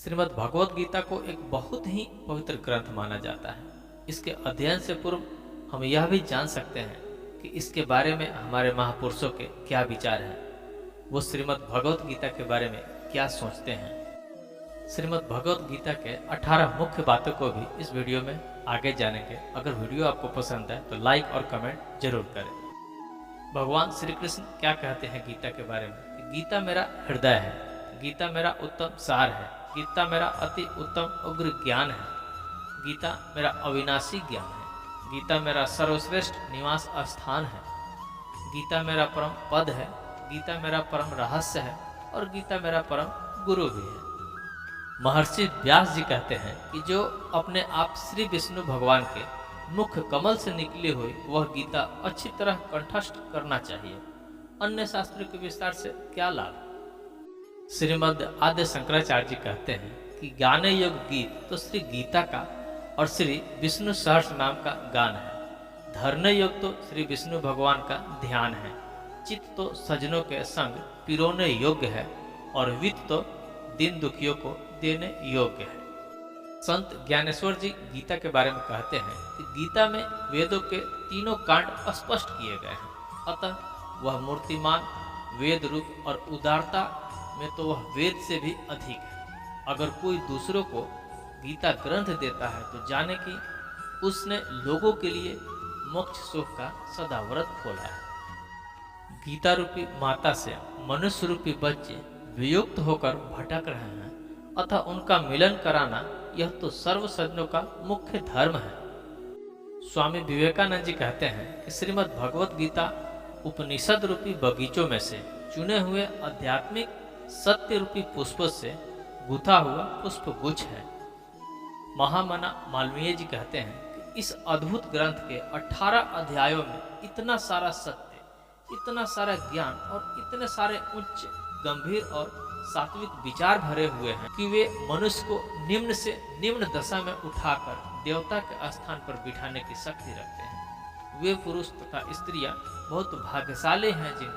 श्रीमद् भगवत गीता को एक बहुत ही पवित्र ग्रंथ माना जाता है। इसके अध्ययन से पूर्व हम यह भी जान सकते हैं कि इसके बारे में हमारे महापुरुषों के क्या विचार हैं, वो श्रीमद् भगवत गीता के बारे में क्या सोचते हैं। श्रीमद् भगवत गीता के 18 मुख्य बातों को भी इस वीडियो में आगे जानेंगे। अगर वीडियो आपको पसंद है तो लाइक और कमेंट जरूर करें। भगवान श्री कृष्ण क्या कहते हैं गीता के बारे में? गीता मेरा हृदय है, गीता मेरा उत्तम सार है, गीता मेरा अति उत्तम उग्र ज्ञान है, गीता मेरा अविनाशी ज्ञान है, गीता मेरा सर्वश्रेष्ठ निवास स्थान है, गीता मेरा परम पद है, गीता मेरा परम रहस्य है और गीता मेरा परम गुरु भी है। महर्षि व्यास जी कहते हैं कि जो अपने आप श्री विष्णु भगवान के मुख कमल से निकली हुई वह गीता अच्छी तरह कंठस्थ करना चाहिए। अन्य शास्त्रों के विस्तार से क्या लाभ? श्रीमद् आद्य शंकराचार्य जी कहते हैं कि गाने योग्य गीत तो श्री गीता का और श्री विष्णु सहस्र नाम का गान है। धरने योग तो श्री विष्णु भगवान का ध्यान है। चित्त तो सजनों के संग पिरोने योग्य है और वित्त तो दिन दुखियों को देने योग्य है। संत ज्ञानेश्वर जी गीता के बारे में कहते हैं कि गीता में वेदों के तीनों कांड स्पष्ट किए गए हैं, अतः वह मूर्तिमान, वेद रूप और उदारता में तो वह वेद से भी अधिक है। अगर कोई दूसरों को गीता ग्रंथ देता है तो जाने कि उसने लोगों के लिए मोक्ष सुख का सदाव्रत खोला है। गीता रूपी माता से मनुष्य रूपी बच्चे वियुक्त होकर भटक रहे हैं, अतः उनका मिलन कराना यह तो सर्व सज्जनों का मुख्य धर्म है। स्वामी विवेकानंद जी कहते हैं कि श्रीमद् भगवत गीता उपनिषद रूपी बगीचों में से चुने हुए आध्यात्मिक सत्य रूपी पुष्पों से गुथा हुआ पुष्प गुच्छ है। महामना मालवीय जी कहते हैं कि इस अद्भुत ग्रंथ के 18 अध्यायों में इतना सारा सत्य, इतना सारा ज्ञान और इतने सारे उच्च, गंभीर और सात्विक विचार भरे हुए हैं कि वे मनुष्य को निम्न से निम्न दशा में उठाकर देवता के स्थान पर बिठाने की शक्ति रखते हैं। वे पुरुष तथा स्त्रियां बहुत भाग्यशाली हैं जिन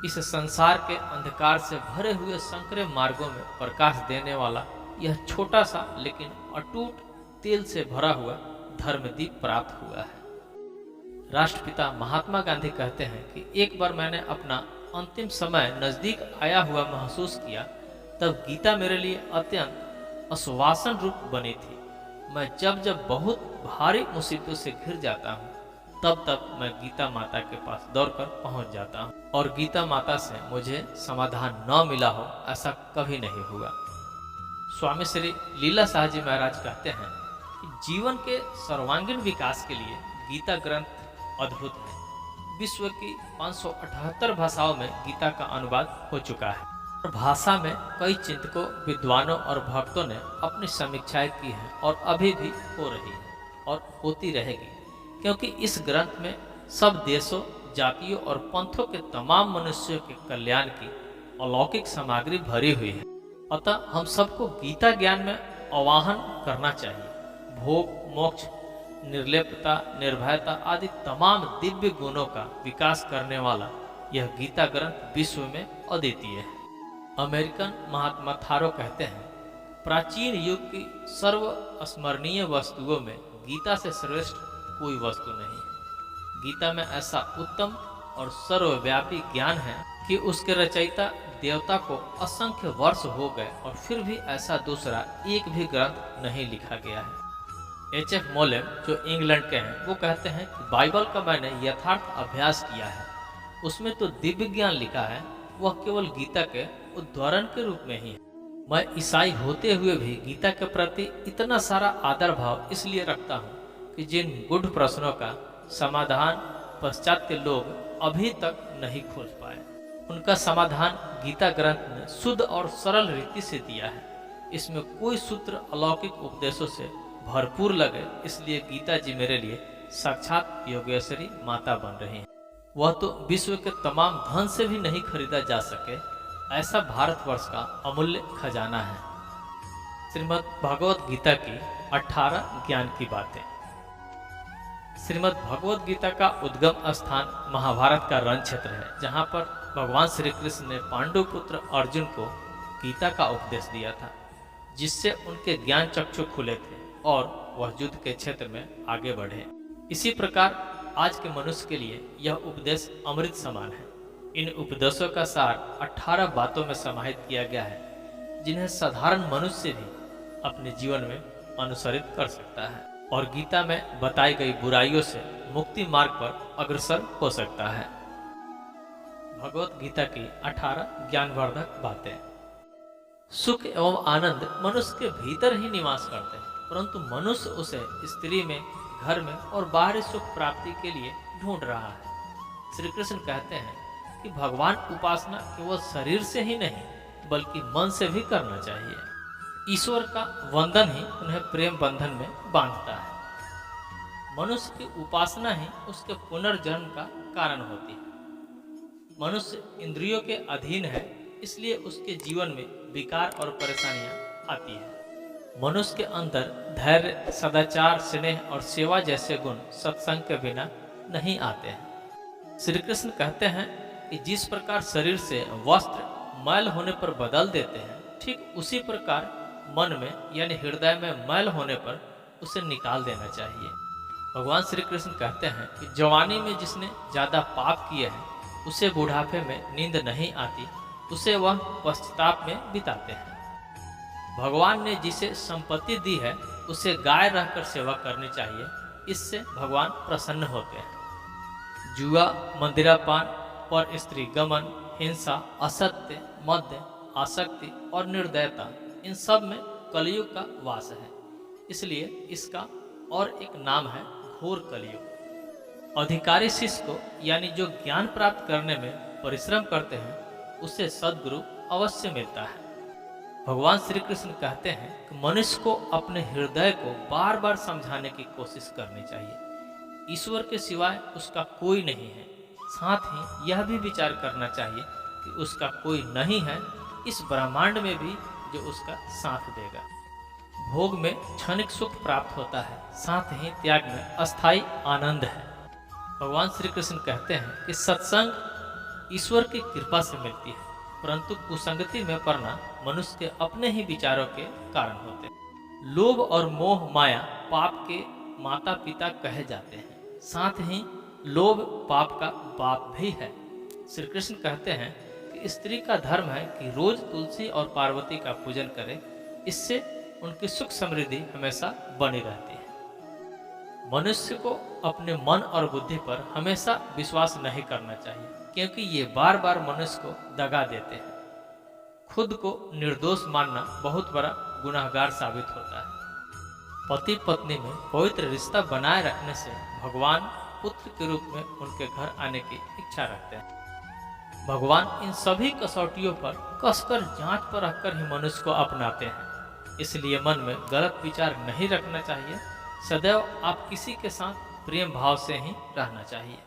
इस संसार के अंधकार से भरे हुए संकरे मार्गों में प्रकाश देने वाला यह छोटा सा लेकिन अटूट तेल से भरा हुआ धर्मदीप प्राप्त हुआ है। राष्ट्रपिता महात्मा गांधी कहते हैं कि एक बार मैंने अपना अंतिम समय नजदीक आया हुआ महसूस किया, तब गीता मेरे लिए अत्यंत आश्वासन रूप बनी थी। मैं जब जब बहुत भारी मुसीबतों से घिर जाता हूँ तब तब मैं गीता माता के पास दौड़कर पहुंच जाता हूँ और गीता माता से मुझे समाधान न मिला हो ऐसा कभी नहीं हुआ। स्वामी श्री लीला शाह जी महाराज कहते हैं कि जीवन के सर्वांगीण विकास के लिए गीता ग्रंथ अद्भुत है। विश्व की 578 भाषाओं में गीता का अनुवाद हो चुका है और भाषा में कई चिंतकों, विद्वानों और भक्तों ने अपनी समीक्षाएं की हैं और अभी भी हो रही है और होती रहेगी, क्योंकि इस ग्रंथ में सब देशों, जातियों और पंथों के तमाम मनुष्यों के कल्याण की अलौकिक सामग्री भरी हुई है। अतः हम सबको गीता ज्ञान में आवाहन करना चाहिए। भोग, मोक्ष, निर्लेपता, निर्भयता आदि तमाम दिव्य गुणों का विकास करने वाला यह गीता ग्रंथ विश्व में अद्वितीय है। अमेरिकन महात्मा थारो कहते हैं, प्राचीन युग की सर्व स्मरणीय वस्तुओं में गीता से श्रेष्ठ कोई वस्तु नहीं है। गीता में ऐसा उत्तम और सर्वव्यापी ज्ञान है कि उसके रचयिता देवता को असंख्य वर्ष हो गए और फिर भी ऐसा दूसरा एक भी ग्रंथ नहीं लिखा गया है। H.F. मोलेम जो इंग्लैंड के हैं वो कहते हैं कि बाइबल का मैंने यथार्थ अभ्यास किया है, उसमें तो दिव्य ज्ञान लिखा है, वह केवल गीता के उदाहरण के रूप में ही है। मैं ईसाई होते हुए भी गीता के प्रति इतना सारा आदर भाव इसलिए रखता हूँ कि जिन गूढ़ प्रश्नों का समाधान पाश्चात्य लोग अभी तक नहीं खोज पाए, उनका समाधान गीता ग्रंथ ने शुद्ध और सरल रीति से दिया है। इसमें कोई सूत्र अलौकिक उपदेशों से भरपूर लगे, इसलिए गीता जी मेरे लिए साक्षात योगेश्वरी माता बन रही हैं। वह तो विश्व के तमाम धन से भी नहीं खरीदा जा सके ऐसा भारतवर्ष का अमूल्य खजाना है। श्रीमद् भगवत गीता की 18 ज्ञान की बातें। श्रीमद् भगवत गीता का उद्गम स्थान महाभारत का रण क्षेत्र है, जहाँ पर भगवान श्री कृष्ण ने पांडु पुत्र अर्जुन को गीता का उपदेश दिया था। जिससे उनके ज्ञान चक्षु खुले थे और वह युद्ध के क्षेत्र में आगे बढ़े। इसी प्रकार आज के मनुष्य के लिए यह उपदेश अमृत समान है। इन उपदेशों का सार 18 बातों में समाहित किया गया है, जिन्हें साधारण मनुष्य भी अपने जीवन में अनुसरित कर सकता है और गीता में बताई गई बुराइयों से मुक्ति मार्ग पर अग्रसर हो सकता है। भगवत गीता की 18 ज्ञानवर्धक बातें। सुख एवं आनंद मनुष्य के भीतर ही निवास करते हैं, परंतु मनुष्य उसे स्त्री में, घर में और बाहरी सुख प्राप्ति के लिए ढूंढ रहा है। श्री कृष्ण कहते हैं कि भगवान उपासना केवल शरीर से ही नहीं बल्कि मन से भी करना चाहिए। ईश्वर का वंदन ही उन्हें प्रेम बंधन में बांधता है। मनुष्य की उपासना ही उसके पुनर्जन्म का कारण होती है। मनुष्य इंद्रियों के अधीन है, इसलिए उसके जीवन में विकार और परेशानियां आती है। मनुष्य के अंदर धैर्य, सदाचार, स्नेह और सेवा जैसे गुण सत्संग के बिना नहीं आते हैं। श्री कृष्ण कहते हैं कि जिस प्रकार शरीर से वस्त्र मैल होने पर बदल देते हैं, ठीक उसी प्रकार मन में यानी हृदय में मैल होने पर उसे निकाल देना चाहिए। भगवान श्री कृष्ण कहते हैं कि जवानी में जिसने ज्यादा पाप किए हैं उसे बुढ़ापे में नींद नहीं आती, उसे वह पश्चाताप में बिताते हैं। भगवान ने जिसे संपत्ति दी है उसे गाय रहकर सेवा करनी चाहिए, इससे भगवान प्रसन्न होते हैं। जुआ, मदिरापान, पर स्त्री गमन, हिंसा, असत्य, मद्य, आसक्ति और निर्दयता, इन सब में कलयुग का वास है। इसलिए इसका और एक नाम है घोर कलयुग। अधिकारी शिष्य को यानी जो ज्ञान प्राप्त करने में परिश्रम करते हैं उसे सद्गुरु अवश्य मिलता है। भगवान श्री कृष्ण कहते हैं कि मनुष्य को अपने हृदय को बार बार समझाने की कोशिश करनी चाहिए। ईश्वर के सिवाय उसका कोई नहीं है। साथ ही यह भी विचार करना चाहिए कि उसका कोई नहीं है इस ब्रह्मांड में भी जो उसका साथ देगा। भोग में क्षणिक सुख प्राप्त होता है, साथ ही त्याग में अस्थायी आनंद है। भगवान श्री कृष्ण कहते हैं कि सत्संग ईश्वर की कृपा से मिलती है, परंतु कुसंगति में पड़ना मनुष्य के अपने ही विचारों के कारण होते हैं। लोभ और मोह माया पाप के माता पिता कहे जाते हैं, साथ ही लोभ पाप का बाप भी है। श्री कृष्ण कहते हैं कि स्त्री का धर्म है कि रोज तुलसी और पार्वती का पूजन करे, इससे उनकी सुख समृद्धि हमेशा बनी रहती है। मनुष्य को अपने मन और बुद्धि पर हमेशा विश्वास नहीं करना चाहिए, क्योंकि ये बार बार मनुष्य को दगा देते हैं। खुद को निर्दोष मानना बहुत बड़ा गुनाहगार साबित होता है। पति पत्नी में पवित्र रिश्ता बनाए रखने से भगवान पुत्र के रूप में उनके घर आने की इच्छा रखते हैं। भगवान इन सभी कसौटियों पर कसकर जांच पर रखकर ही मनुष्य को अपनाते हैं। इसलिए मन में गलत विचार नहीं रखना चाहिए। सदैव आप किसी के साथ प्रेम भाव से ही रहना चाहिए।